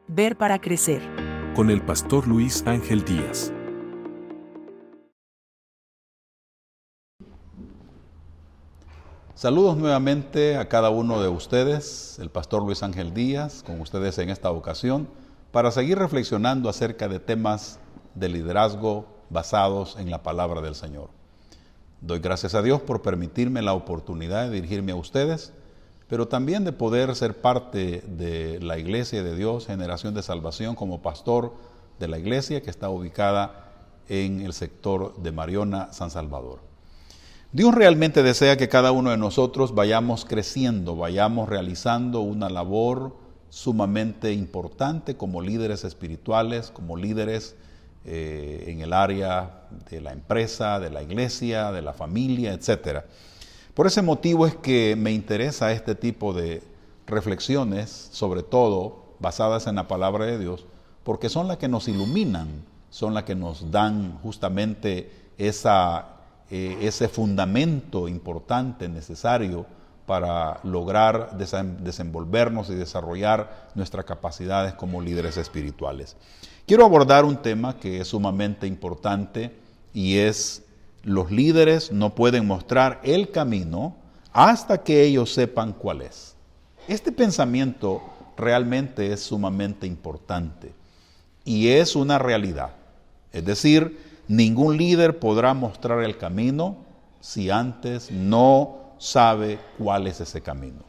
Ver para crecer. Con el pastor Luis Ángel Díaz. Saludos nuevamente a cada uno de ustedes, el pastor Luis Ángel Díaz, con ustedes en esta ocasión, para seguir reflexionando acerca de temas de liderazgo basados en la palabra del Señor. Doy gracias a Dios por permitirme la oportunidad de dirigirme a ustedes, pero también de poder ser parte de la Iglesia de Dios, Generación de Salvación, como pastor de la iglesia que está ubicada en el sector de Mariona, San Salvador. Dios realmente desea que cada uno de nosotros vayamos creciendo, vayamos realizando una labor sumamente importante como líderes espirituales, como líderes en el área de la empresa, de la iglesia, de la familia, etc. Por ese motivo es que me interesa este tipo de reflexiones, sobre todo basadas en la palabra de Dios, porque son las que nos iluminan, son las que nos dan justamente ese fundamento importante, necesario para lograr desenvolvernos y desarrollar nuestras capacidades como líderes espirituales. Quiero abordar un tema que es sumamente importante y es: los líderes no pueden mostrar el camino hasta que ellos sepan cuál es. Este pensamiento realmente es sumamente importante y es una realidad. Es decir, ningún líder podrá mostrar el camino si antes no sabe cuál es ese camino.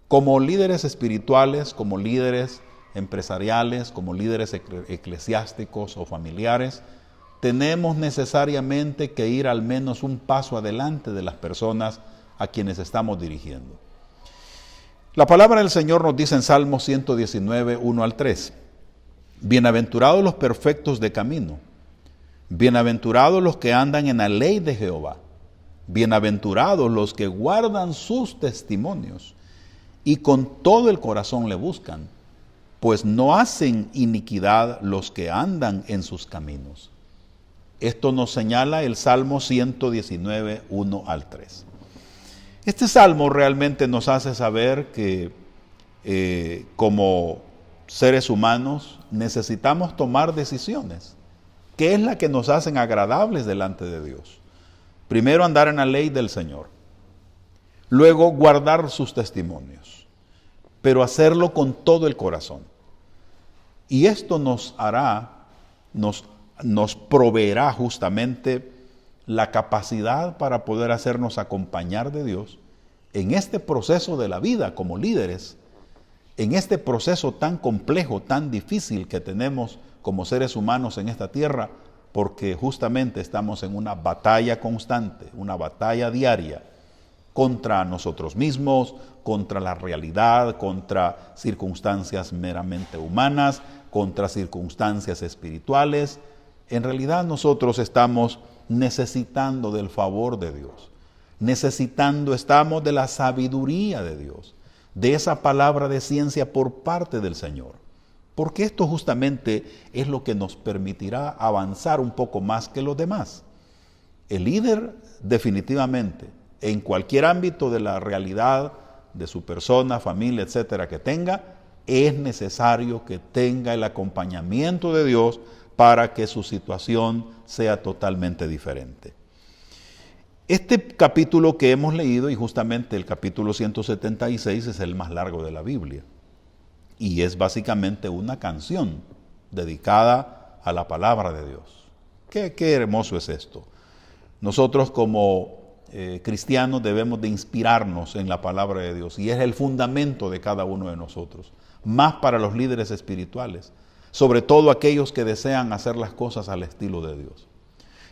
Como líderes espirituales, como líderes empresariales, como líderes eclesiásticos o familiares, tenemos necesariamente que ir al menos un paso adelante de las personas a quienes estamos dirigiendo. La palabra del Señor nos dice en Salmo 119, 1 al 3, bienaventurados los perfectos de camino, bienaventurados los que andan en la ley de Jehová, bienaventurados los que guardan sus testimonios y con todo el corazón le buscan, pues no hacen iniquidad los que andan en sus caminos. Esto nos señala el Salmo 119, 1 al 3. Este salmo realmente nos hace saber que como seres humanos necesitamos tomar decisiones, que es la que nos hacen agradables delante de Dios. Primero, andar en la ley del Señor. Luego, guardar sus testimonios, pero hacerlo con todo el corazón. Y esto nos proveerá justamente la capacidad para poder hacernos acompañar de Dios en este proceso de la vida como líderes, en este proceso tan complejo, tan difícil que tenemos como seres humanos en esta tierra, porque justamente estamos en una batalla constante, una batalla diaria contra nosotros mismos, contra la realidad, contra circunstancias meramente humanas, contra circunstancias espirituales. En realidad nosotros estamos necesitando del favor de Dios, estamos de la sabiduría de Dios, de esa palabra de ciencia por parte del Señor, porque esto justamente es lo que nos permitirá avanzar un poco más que los demás. El líder definitivamente, en cualquier ámbito de la realidad de su persona, familia, etcétera, que tenga, es necesario que tenga el acompañamiento de Dios para que su situación sea totalmente diferente. Este capítulo que hemos leído, y justamente el capítulo 176, es el más largo de la Biblia. Y es básicamente una canción dedicada a la palabra de Dios. Qué hermoso es esto. Nosotros como cristianos debemos de inspirarnos en la palabra de Dios. Y es el fundamento de cada uno de nosotros. Más para los líderes espirituales. Sobre todo aquellos que desean hacer las cosas al estilo de Dios.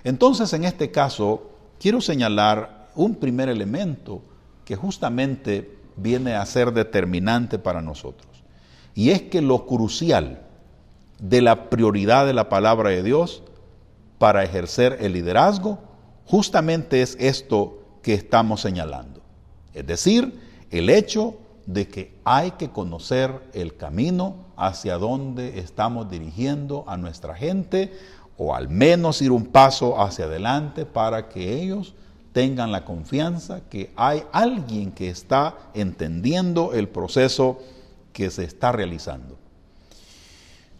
Entonces, en este caso, quiero señalar un primer elemento que justamente viene a ser determinante para nosotros. Y es que lo crucial de la prioridad de la palabra de Dios para ejercer el liderazgo, justamente es esto que estamos señalando. Es decir, el hecho de que hay que conocer el camino hacia donde estamos dirigiendo a nuestra gente, o al menos ir un paso hacia adelante para que ellos tengan la confianza que hay alguien que está entendiendo el proceso que se está realizando.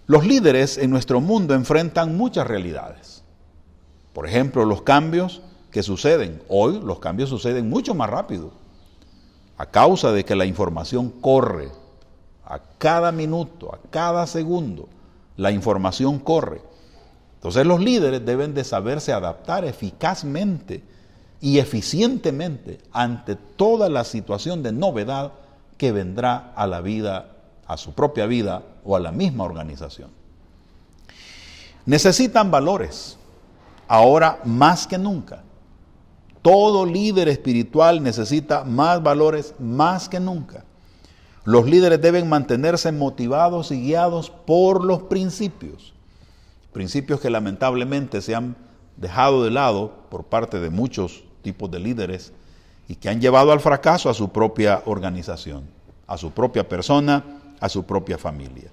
Los líderes en nuestro mundo enfrentan muchas realidades. Por ejemplo, los cambios que suceden. Hoy los cambios suceden mucho más rápido, a causa de que la información corre a cada minuto, a cada segundo. La información corre. Entonces los líderes deben de saberse adaptar eficazmente y eficientemente ante toda la situación de novedad que vendrá a la vida, a su propia vida o a la misma organización. Necesitan valores, ahora más que nunca. Todo líder espiritual necesita más valores más que nunca. Los líderes deben mantenerse motivados y guiados por los principios. Principios que lamentablemente se han dejado de lado por parte de muchos tipos de líderes y que han llevado al fracaso a su propia organización, a su propia persona, a su propia familia.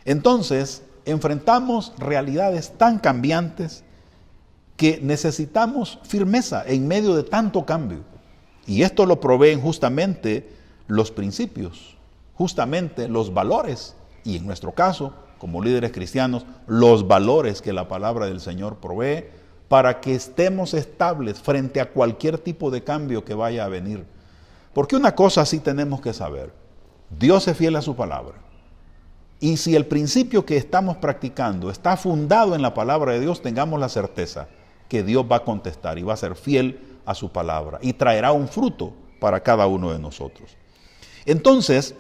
Entonces, enfrentamos realidades tan cambiantes que necesitamos firmeza en medio de tanto cambio. Y esto lo proveen justamente los principios, justamente los valores, y en nuestro caso, como líderes cristianos, los valores que la palabra del Señor provee para que estemos estables frente a cualquier tipo de cambio que vaya a venir. Porque una cosa sí tenemos que saber: Dios es fiel a su palabra. Y si el principio que estamos practicando está fundado en la palabra de Dios, tengamos la certeza que Dios va a contestar y va a ser fiel a su palabra y traerá un fruto para cada uno de nosotros. Entonces,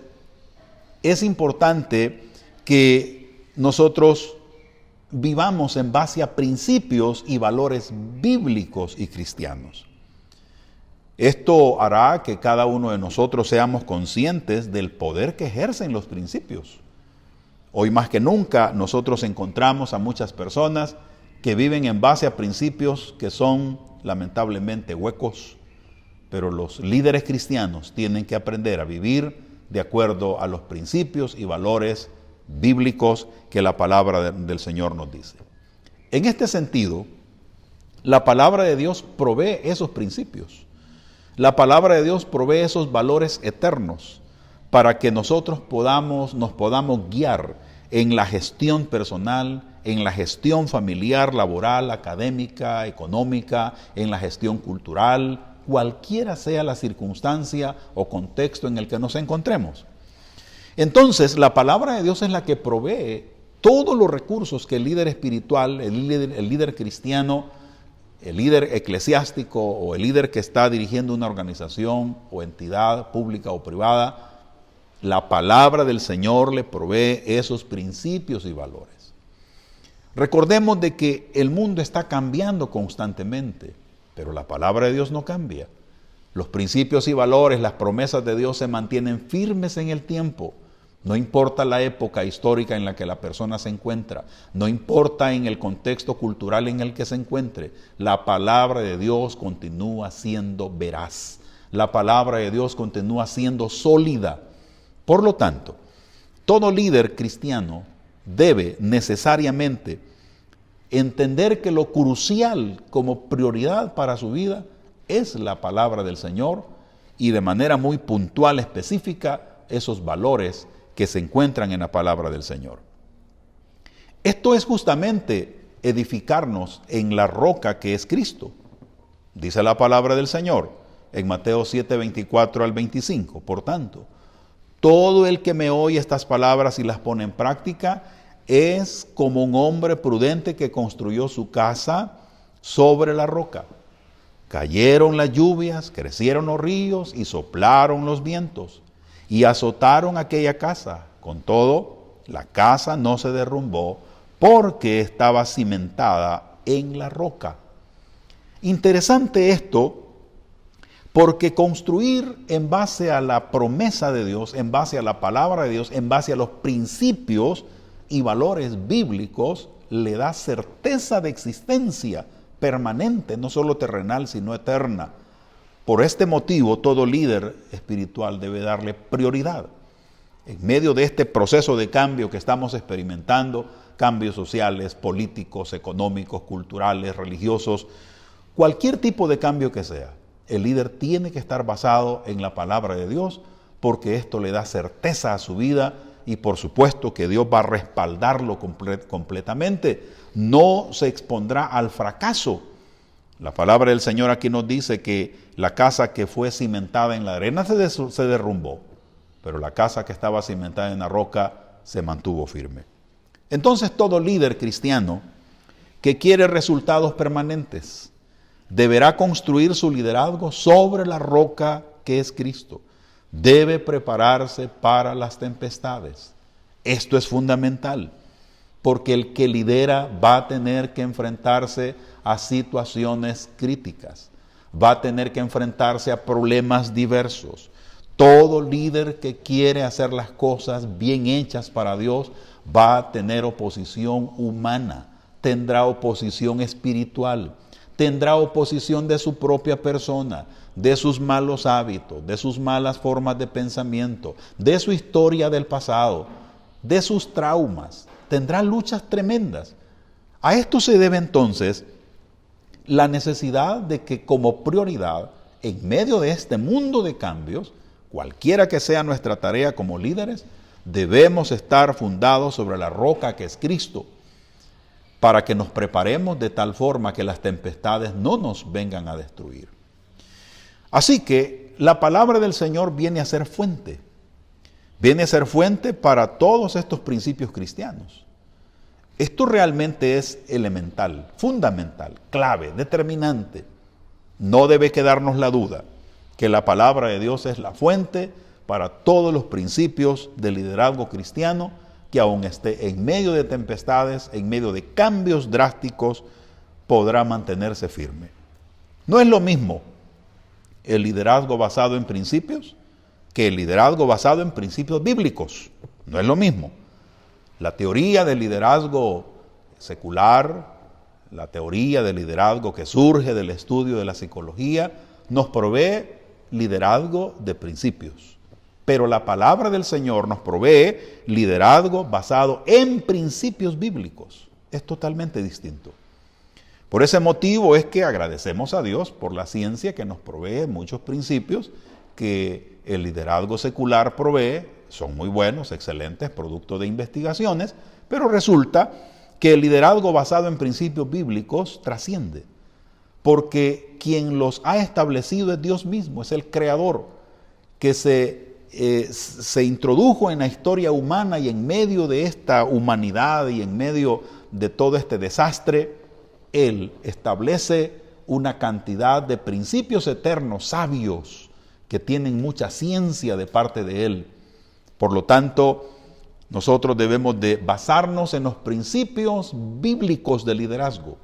es importante que nosotros vivamos en base a principios y valores bíblicos y cristianos. Esto hará que cada uno de nosotros seamos conscientes del poder que ejercen los principios. Hoy más que nunca nosotros encontramos a muchas personas que viven en base a principios que son lamentablemente huecos, pero los líderes cristianos tienen que aprender a vivir de acuerdo a los principios y valores bíblicos que la palabra del Señor nos dice. En este sentido, la palabra de Dios provee esos principios. La palabra de Dios provee esos valores eternos para que nosotros nos podamos guiar en la gestión personal, en la gestión familiar, laboral, académica, económica, en la gestión cultural, cualquiera sea la circunstancia o contexto en el que nos encontremos. Entonces, la palabra de Dios es la que provee todos los recursos que el líder espiritual, el líder cristiano, el líder eclesiástico o el líder que está dirigiendo una organización o entidad pública o privada, la palabra del Señor le provee esos principios y valores. Recordemos de que el mundo está cambiando constantemente, pero la palabra de Dios no cambia. Los principios y valores, las promesas de Dios se mantienen firmes en el tiempo. No importa la época histórica en la que la persona se encuentra, no importa en el contexto cultural en el que se encuentre, la palabra de Dios continúa siendo veraz. La palabra de Dios continúa siendo sólida. Por lo tanto, todo líder cristiano debe necesariamente entender que lo crucial como prioridad para su vida es la palabra del Señor y de manera muy puntual, específica, esos valores que se encuentran en la palabra del Señor. Esto es justamente edificarnos en la roca que es Cristo. Dice la palabra del Señor en Mateo 7, 24 al 25. Por tanto, todo el que me oye estas palabras y las pone en práctica es como un hombre prudente que construyó su casa sobre la roca. Cayeron las lluvias, crecieron los ríos y soplaron los vientos y azotaron aquella casa. Con todo, la casa no se derrumbó porque estaba cimentada en la roca. Interesante esto, porque construir en base a la promesa de Dios, en base a la palabra de Dios, en base a los principios y valores bíblicos, le da certeza de existencia permanente, no solo terrenal, sino eterna. Por este motivo, todo líder espiritual debe darle prioridad. En medio de este proceso de cambio que estamos experimentando, cambios sociales, políticos, económicos, culturales, religiosos, cualquier tipo de cambio que sea, el líder tiene que estar basado en la palabra de Dios, porque esto le da certeza a su vida y por supuesto que Dios va a respaldarlo completamente. No se expondrá al fracaso. La palabra del Señor aquí nos dice que la casa que fue cimentada en la arena se derrumbó, pero la casa que estaba cimentada en la roca se mantuvo firme. Entonces todo líder cristiano que quiere resultados permanentes deberá construir su liderazgo sobre la roca que es Cristo. Debe prepararse para las tempestades. Esto es fundamental, porque el que lidera va a tener que enfrentarse a situaciones críticas, va a tener que enfrentarse a problemas diversos. Todo líder que quiere hacer las cosas bien hechas para Dios va a tener oposición humana, tendrá oposición espiritual, tendrá oposición de su propia persona, de sus malos hábitos, de sus malas formas de pensamiento, de su historia del pasado, de sus traumas. Tendrá luchas tremendas. A esto se debe entonces la necesidad de que como prioridad, en medio de este mundo de cambios, cualquiera que sea nuestra tarea como líderes, debemos estar fundados sobre la roca que es Cristo, para que nos preparemos de tal forma que las tempestades no nos vengan a destruir. Así que la palabra del Señor viene a ser fuente para todos estos principios cristianos. Esto realmente es elemental, fundamental, clave, determinante. No debe quedarnos la duda que la palabra de Dios es la fuente para todos los principios del liderazgo cristiano, que aun esté en medio de tempestades, en medio de cambios drásticos, podrá mantenerse firme. No es lo mismo el liderazgo basado en principios que el liderazgo basado en principios bíblicos. No es lo mismo. La teoría del liderazgo secular, la teoría del liderazgo que surge del estudio de la psicología, nos provee liderazgo de principios. Pero la palabra del Señor nos provee liderazgo basado en principios bíblicos. Es totalmente distinto. Por ese motivo es que agradecemos a Dios por la ciencia que nos provee muchos principios que el liderazgo secular provee. Son muy buenos, excelentes, producto de investigaciones, pero resulta que el liderazgo basado en principios bíblicos trasciende, porque quien los ha establecido es Dios mismo, es el Creador, que se introdujo en la historia humana, y en medio de esta humanidad y en medio de todo este desastre, Él establece una cantidad de principios eternos, sabios, que tienen mucha ciencia de parte de Él. Por lo tanto, nosotros debemos de basarnos en los principios bíblicos de liderazgo.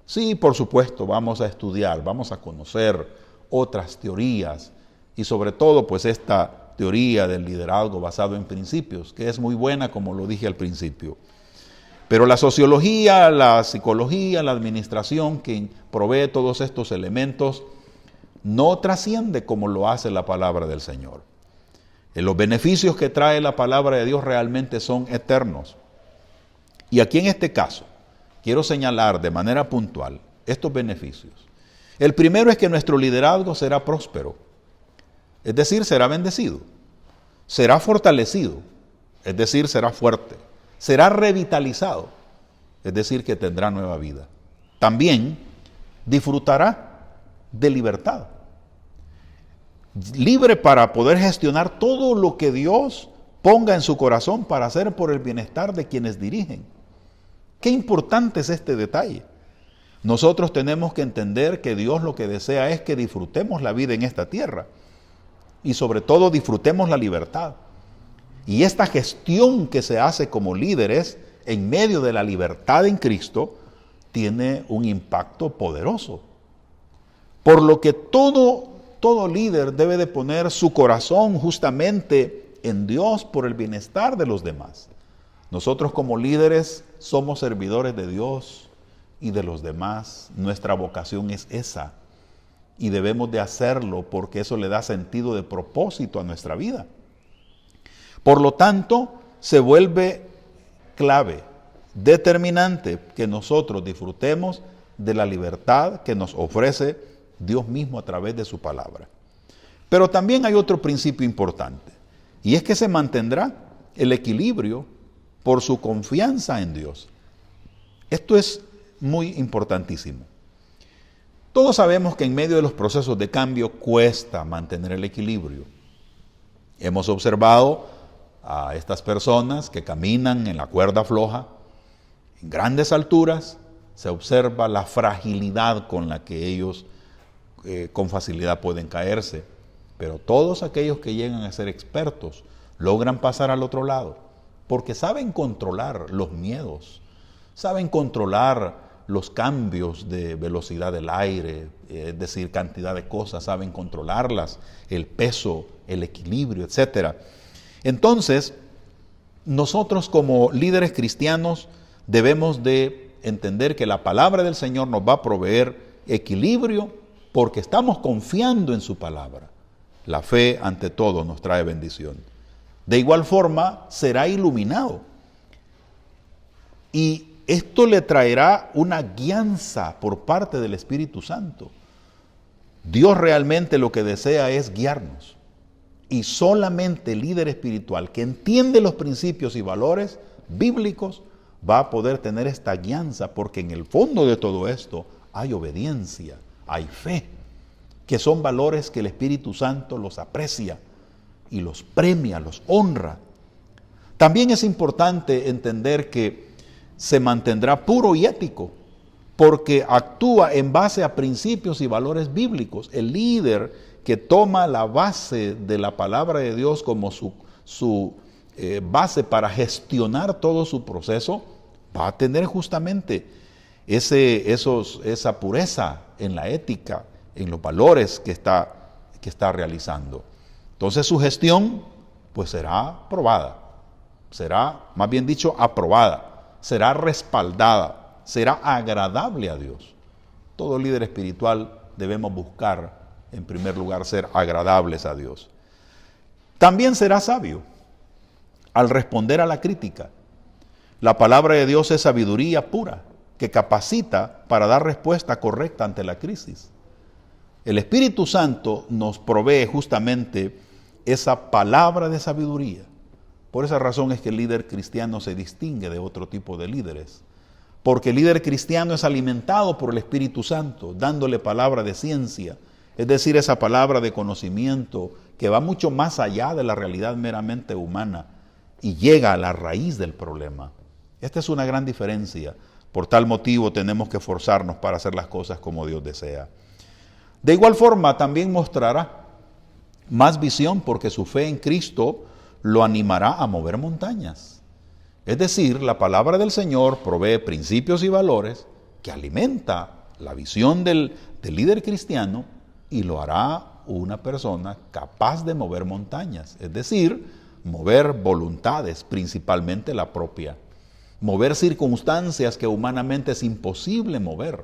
Sí, por supuesto, vamos a estudiar, vamos a conocer otras teorías, y sobre todo, pues esta teoría del liderazgo basado en principios, que es muy buena, como lo dije al principio. Pero la sociología, la psicología, la administración, que provee todos estos elementos, no trasciende como lo hace la palabra del Señor. Los beneficios que trae la palabra de Dios realmente son eternos. Y aquí en este caso, quiero señalar de manera puntual estos beneficios. El primero es que nuestro liderazgo será próspero, es decir, será bendecido, será fortalecido, es decir, será fuerte, será revitalizado, es decir, que tendrá nueva vida. También disfrutará de libertad, libre para poder gestionar todo lo que Dios ponga en su corazón para hacer por el bienestar de quienes dirigen. Qué importante es este detalle. Nosotros tenemos que entender que Dios lo que desea es que disfrutemos la vida en esta tierra y sobre todo disfrutemos la libertad. Y esta gestión que se hace como líderes en medio de la libertad en Cristo tiene un impacto poderoso. Por lo que todo líder debe de poner su corazón justamente en Dios por el bienestar de los demás. Nosotros como líderes somos servidores de Dios y de los demás. Nuestra vocación es esa y debemos de hacerlo porque eso le da sentido de propósito a nuestra vida. Por lo tanto, se vuelve clave, determinante que nosotros disfrutemos de la libertad que nos ofrece Dios mismo a través de su palabra. Pero también hay otro principio importante, y es que se mantendrá el equilibrio por su confianza en Dios. Esto es muy importantísimo. Todos sabemos que en medio de los procesos de cambio cuesta mantener el equilibrio. Hemos observado a estas personas que caminan en la cuerda floja, en grandes alturas, se observa la fragilidad con la que ellos con facilidad pueden caerse. Pero todos aquellos que llegan a ser expertos logran pasar al otro lado, porque saben controlar los miedos, saben controlar los cambios de velocidad del aire, es decir, cantidad de cosas, saben controlarlas, el peso, el equilibrio, etc. Entonces, nosotros como líderes cristianos debemos de entender que la palabra del Señor nos va a proveer equilibrio porque estamos confiando en su palabra. La fe ante todo nos trae bendición. De igual forma, será iluminado. Y esto le traerá una guianza por parte del Espíritu Santo. Dios realmente lo que desea es guiarnos. Y solamente el líder espiritual que entiende los principios y valores bíblicos va a poder tener esta guianza, porque en el fondo de todo esto hay obediencia, hay fe, que son valores que el Espíritu Santo los aprecia y los premia, los honra. También es importante entender que se mantendrá puro y ético, porque actúa en base a principios y valores bíblicos. El líder que toma la base de la palabra de Dios como su base para gestionar todo su proceso, va a tener justamente esa pureza en la ética, en los valores que está realizando. Entonces su gestión pues será probada, será, más bien dicho, aprobada, será respaldada, será agradable a Dios. Todo líder espiritual debemos buscar, en primer lugar, ser agradables a Dios. También será sabio al responder a la crítica. La palabra de Dios es sabiduría pura, que capacita para dar respuesta correcta ante la crisis. El Espíritu Santo nos provee justamente esa palabra de sabiduría. Por esa razón es que el líder cristiano se distingue de otro tipo de líderes. Porque el líder cristiano es alimentado por el Espíritu Santo, dándole palabra de ciencia, es decir, esa palabra de conocimiento que va mucho más allá de la realidad meramente humana y llega a la raíz del problema. Esta es una gran diferencia. Por tal motivo tenemos que esforzarnos para hacer las cosas como Dios desea. De igual forma, también mostrará más visión porque su fe en Cristo lo animará a mover montañas. Es decir, la palabra del Señor provee principios y valores que alimenta la visión del líder cristiano y lo hará una persona capaz de mover montañas, es decir, mover voluntades, principalmente la propia, mover circunstancias que humanamente es imposible mover.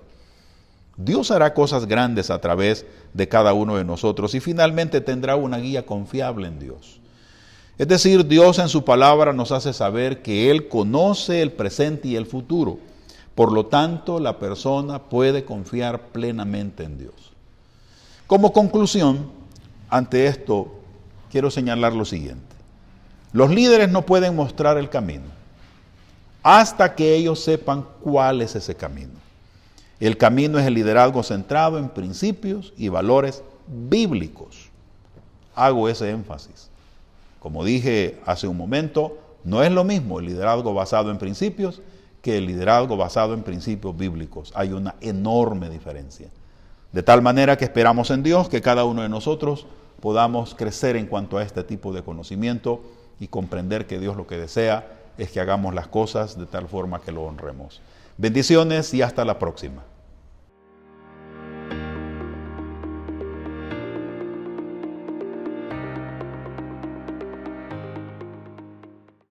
Dios hará cosas grandes a través de cada uno de nosotros y finalmente tendrá una guía confiable en Dios. Es decir, Dios en su palabra nos hace saber que Él conoce el presente y el futuro. Por lo tanto, la persona puede confiar plenamente en Dios. Como conclusión, ante esto, quiero señalar lo siguiente. Los líderes no pueden mostrar el camino hasta que ellos sepan cuál es ese camino. El camino es el liderazgo centrado en principios y valores bíblicos. Hago ese énfasis. Como dije hace un momento, no es lo mismo el liderazgo basado en principios que el liderazgo basado en principios bíblicos. Hay una enorme diferencia. De tal manera que esperamos en Dios que cada uno de nosotros podamos crecer en cuanto a este tipo de conocimiento y comprender que Dios lo que desea es que hagamos las cosas de tal forma que lo honremos. Bendiciones y hasta la próxima.